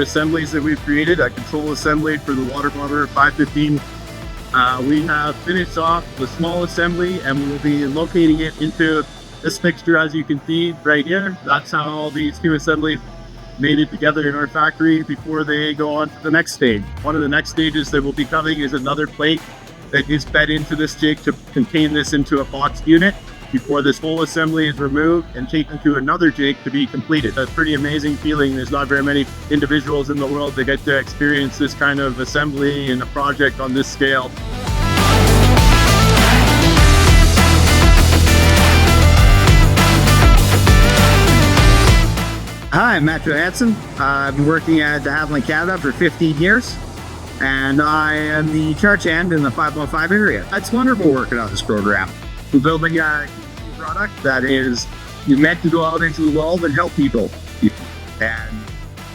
assemblies that we've created, a control assembly for the water bomber 515. We have finished off the small assembly and we will be locating it into this fixture, as you can see right here. That's how all these two assemblies made it together in our factory before they go on to the next stage. One of the next stages that will be coming is another plate that is fed into this jig to contain this into a boxed unit before this whole assembly is removed and taken to another jig to be completed. A pretty amazing feeling. There's not very many individuals in the world that get to experience this kind of assembly and a project on this scale. Hi, I'm Matt Johansson. I've been working at Havilland, Canada for 15 years, and I am the charge hand in the 515 area. It's wonderful working on this program. We're building a product that is meant to go out into the world and help people and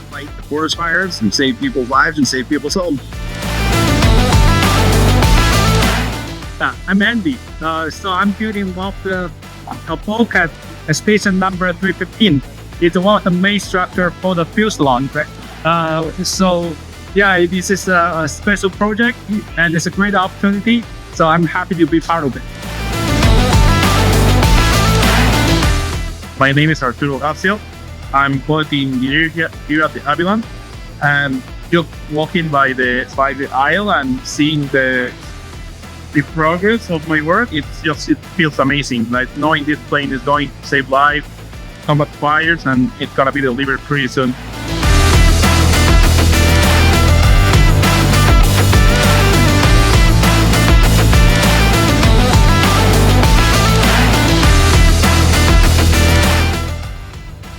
fight the forest fires and save people's lives and save people's homes. I'm Andy. So I'm building one of the bulkhead station number 315. It's one of the main structure for the fuselage. So yeah, this is a special project and it's a great opportunity. So I'm happy to be part of it. My name is Arturo Garcia. I'm quality engineer here at the Havilland, and just walking by the aisle and seeing the progress of my work, it feels amazing. Like knowing this plane is going to save lives, combat fires, and it's gonna be delivered pretty soon.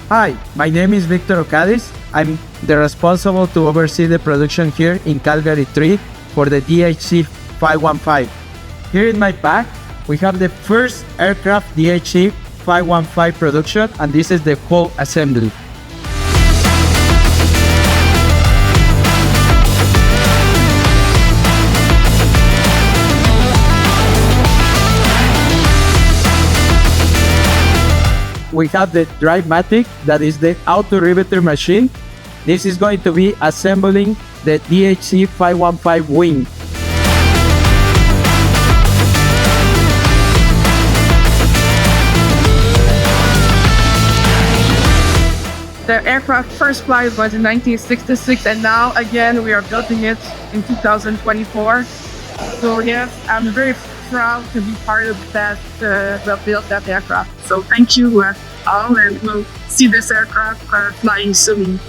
Hi, my name is Victor Ocadis. I'm the responsible to oversee the production here in Calgary 3 for the DHC-515. Here in my back, we have the first aircraft DHC-515 production, and this is the whole assembly. We have the Drive-Matic, that is the auto riveter machine. This is going to be assembling the DHC-515 wing. The aircraft first flight was in 1966, and now again we are building it in 2024. So yes, I'm very proud to be part of that, build that aircraft. So thank you all, and we'll see this aircraft flying soon.